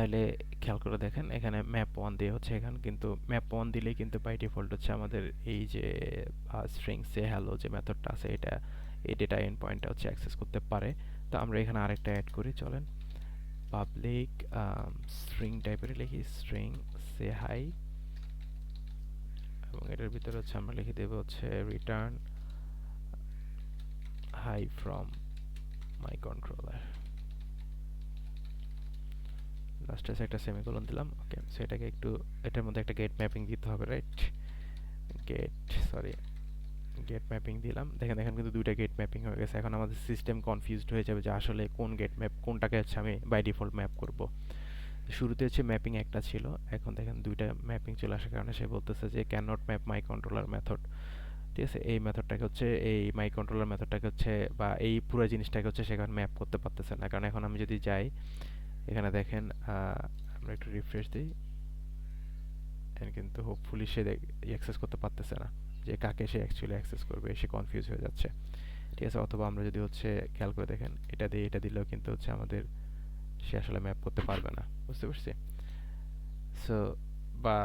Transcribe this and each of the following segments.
তাহলে খেয়াল করে দেখেন এখানে ম্যাপ ওয়ান দিয়ে হচ্ছে, এখানে কিন্তু ম্যাপ ওয়ান দিলেই কিন্তু বাই ডিফল্ট হচ্ছে আমাদের এই যে স্ট্রিংস যে হ্যালো যে মেথডটা আছে এটা এই ডেটা এন্ড পয়েন্টটা হচ্ছে অ্যাক্সেস করতে পারে। তো আমরা এখানে আরেকটা অ্যাড করি, চলেন পাবলিক স্ট্রিং টাইপের লিখি, স্ট্রিং সে হাই, এবং এটার ভিতরে হচ্ছে আমরা লিখে দেবো হচ্ছে return high from my controller, লাস্টে একটা সেমিকোলন দিলাম। ওকে, সো এটাকে একটু এটার মধ্যে একটা গেট ম্যাপিং দিতে হবে, right? Gate sorry gate mapping দিলাম, দেখেন এখানে কিন্তু দুইটা গেট ম্যাপিং হয়ে গেছে। এখন আমাদের সিস্টেম কনফিউজড হয়ে যাবে যে আসলে কোন গেট ম্যাপ কোনটাকে হচ্ছে আমি বাই ডিফল্ট ম্যাপ করব। শুরুতে হচ্ছে ম্যাপিং একটা ছিল, এখন দেখেন দুইটা ম্যাপিং চলে আসার কারণে সে বলতেছে যে can not map my controller method. ঠিক আছে, এই মেথডটাকে হচ্ছে এই মাই কন্ট্রোলার মেথডটাকে হচ্ছে বা এই পুরো জিনিসটাকে হচ্ছে সেখানে ম্যাপ করতে পারতেছে না, কারণ এখন আমি যদি যাই এখানে দেখেন আমরা একটু রিফ্রেশ দিই, কিন্তু হোপফুলি সে অ্যাক্সেস করতে পারতেছে না যে কাকে সে অ্যাকচুয়ালি অ্যাক্সেস করবে, সে কনফিউজ হয়ে যাচ্ছে। ঠিক আছে, অথবা আমরা যদি হচ্ছে খেয়াল করে দেখেন এটা দিয়ে এটা দিলেও কিন্তু হচ্ছে আমাদের সে আসলে ম্যাপ করতে পারবে না, বুঝতে পারছি? সো বা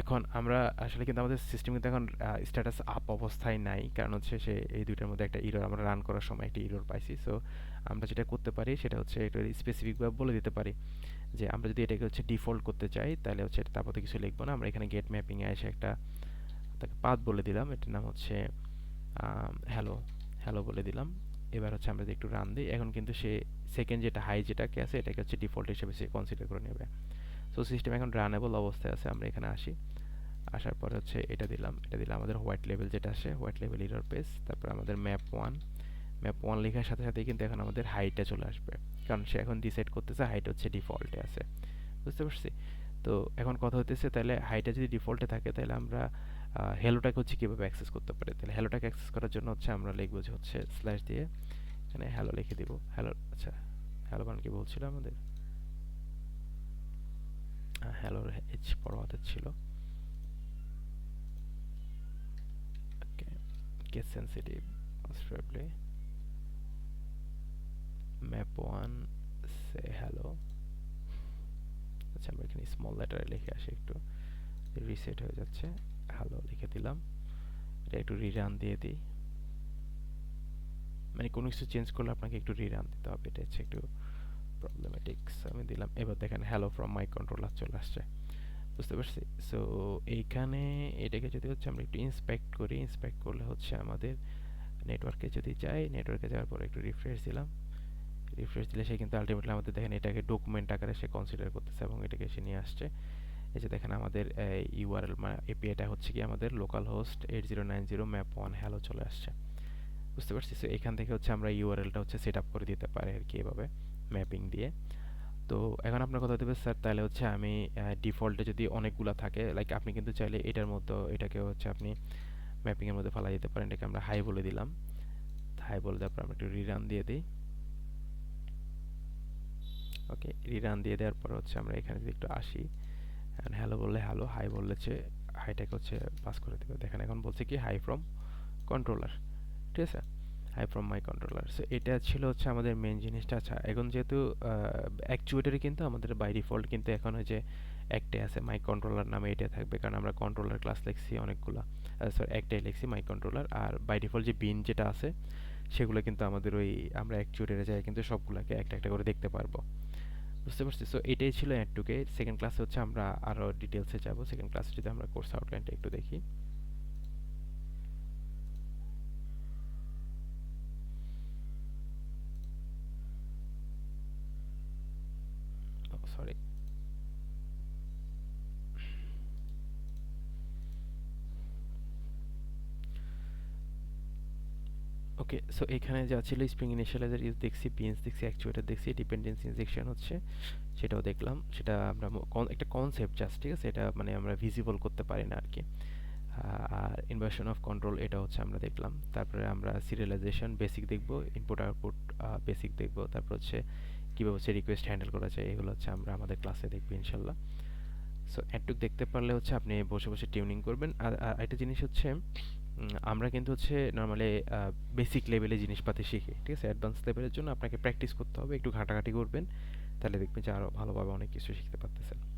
এখন আমরা আসলে কিন্তু আমাদের সিস্টেম কিন্তু এখন স্ট্যাটাস আপ অবস্থায় নাই, কারণ হচ্ছে সে এই দুইটার মধ্যে একটা ইরর আমরা রান করার সময় একটা ইরর পাইছি। সো আমরা যেটা করতে পারি সেটা হচ্ছে এটা স্পেসিফিকভাবে বলে দিতে পারি যে আমরা যদি এটাকে হচ্ছে ডিফল্ট করতে চাই তাহলে হচ্ছে তারপর তো কিছু লিখবো না, আমরা এখানে গেট ম্যাপিং এ এসে একটা তাকে পাথ বলে দিলাম, এটার নাম হচ্ছে হ্যালো, হ্যালো বলে দিলাম। এবার হচ্ছে আমরা যদি একটু রান দিই, এখন কিন্তু সে সেকেন্ড যেটা হাই যেটাকে আছে এটাকে হচ্ছে ডিফল্ট হিসেবে সে কনসিডার করে নেবে। সো সিস্টেম এখন রানেবল অবস্থায় আছে। আমরা এখানে আসি, আসার পরে হচ্ছে এটা দিলাম, এটা দিলে আমাদের হোয়াইট লেভেল যেটা আসে হোয়াইট লেভেল এরর পেজ, তারপর আমাদের ম্যাপ ওয়ান, ম্যাপ ওয়ান লেখার সাথে সাথেই কিন্তু এখন আমাদের হাইটটা চলে আসবে, কারণ সে এখন ডিসাইড করতেছে হাইট হচ্ছে ডিফল্টে আছে, বুঝতে পারছি? তো এখন কথা হতেছে তাহলে হাইটটা যদি ডিফল্টে থাকে তাহলে আমরা হ্যালোটাকে হচ্ছে কীভাবে অ্যাক্সেস করতে পারি। তাহলে হ্যালোটাকে অ্যাক্সেস করার জন্য হচ্ছে আমরা লিখবো যে হচ্ছে স্ল্যাশ দিয়ে এখানে হ্যালো লিখে দিব। হ্যালো, আচ্ছা হ্যালো বান কি বলছিল আমাদের, হ্যালোর এইচ বড় হাতের ছিল। Okay, case sensitive most probably map 1 say hello। আচ্ছা আমরা এখানে স্মল লেটারে লিখে আসি, একটু রিসেট হয়ে যাচ্ছে, হ্যালো লিখে দিলাম। এটা একটু রিরান দিয়ে দিই, মানে কোনো কিছু চেঞ্জ করলে আপনাকে একটু রিরান দিতে হবে, এটা হচ্ছে একটু প্রবলেমেটিক। আমি দিলাম, এবার দেখেন হ্যালো ফ্রম মাই কন্ট্রোলার চলে আসছে, বুঝতে পারছি? সো এইখানে এটাকে যদি হচ্ছে আমরা একটু ইন্সপেক্ট করি, ইন্সপেক্ট করলে হচ্ছে আমাদের নেটওয়ার্কে যদি যাই, নেটওয়ার্কে যাওয়ার পরে একটু রিফ্রেশ দিলাম, রিফ্রেশ দিলে সে কিন্তু আলটিমেটলি আমাদের দেখেন এটাকে ডকুমেন্ট আকারে সে কনসিডার করতেছে এবং এটাকে সে নিয়ে আসছে। এই যে দেখেন আমাদের ইউআরএল মানে এপিআইটা হচ্ছে কি আমাদের local host 8090 map one hello চলে আসছে, বুঝতে পারছি? সো এখান থেকে হচ্ছে আমরা ইউআরএলটা হচ্ছে সেট আপ করে দিতে পারি আর কি এভাবে ম্যাপিং দিয়ে। তো এখন আপনার কথা দেবে স্যার তাহলে হচ্ছে আমি ডিফল্টে যদি অনেকগুলা থাকে, লাইক আপনি কিন্তু চাইলে এটার মধ্যে এটাকে হচ্ছে আপনি ম্যাপিং এর মধ্যে ফেলা দিতে পারেন। এটাকে আমরা হাই বলে দিলাম, হাই বলে দেওয়ার পর আমরা একটু রিরান দিয়ে দিই। ওকে, রিরান দিয়ে দেওয়ার পর হচ্ছে আমরা এখানে যদি একটু আসি, হ্যালো বললে হ্যালো, হাই বললে হচ্ছে হাইটাকে হচ্ছে পাস করে দেবে। দেখেন এখন বলছে কি হাই ফ্রম কন্ট্রোলার, ঠিক আছে, high from my controller. So এটা ছিল হচ্ছে আমাদের মেন জিনিসটা। আচ্ছা এখন যেহেতু অ্যাকচুয়েটারে কিন্তু আমাদের বাই ডিফল্ট কিন্তু এখন ওই যে একটাই আছে মাই কন্ট্রোলার নামে, এটা থাকবে কারণ আমরা কন্ট্রোলার ক্লাস লিখছি অনেকগুলা, সরি একটাই লিখছি মাই কন্ট্রোলার। আর বাই ডিফল্ট যে বিন যেটা আছে সেগুলো কিন্তু আমাদের ওই আমরা অ্যাকচুয়েটারে যাই কিন্তু সবগুলাকে একটা একটা করে দেখতে পারবো, বুঝতে পারছি? সো এটাই ছিল অ্যাড টু কে। সেকেন্ড ক্লাসে হচ্ছে আমরা আরও ডিটেলসে যাব। সেকেন্ড ক্লাসে যদি আমরা কোর্স আউটলাইনটা একটু দেখি। সরি, ওকে। সো এখানে যা ছিল স্প্রিং ইনিশিয়ালাইজার ইউজ দেখছি, বিনস দেখছি, অ্যাকচুয়েটার দেখছি, ডিপেন্ডেন্সি ইনজেকশন হচ্ছে সেটাও দেখলাম। সেটা আমরা একটা কনসেপ্ট জাস্ট, ঠিক আছে, এটা মানে আমরা ভিজিবল করতে পারি না আর কি। আর ইনভার্সন অফ কন্ট্রোল এটা হচ্ছে আমরা দেখলাম। তারপরে আমরা সিরিয়ালাইজেশন বেসিক দেখব, ইনপুট আউটপুট বেসিক দেখব, তারপর হচ্ছে কীভাবে হচ্ছে রিকোয়েস্ট হ্যান্ডেল করা যায় এগুলো হচ্ছে আমরা আমাদের ক্লাসে দেখবো ইনশাল্লাহ। সো এটুক দেখতে পারলে হচ্ছে আপনি বসে বসে টিউনিং করবেন। আর একটা জিনিস হচ্ছে আমরা কিন্তু হচ্ছে নর্মালি বেসিক লেভেলে জিনিসপাতি শিখি, ঠিক আছে? অ্যাডভান্স লেভেলের জন্য আপনাকে প্র্যাকটিস করতে হবে, একটু ঘাটাঘাটি করবেন, তাহলে দেখবেন যে আরো ভালোভাবে অনেক কিছু শিখতে পারতেছেন।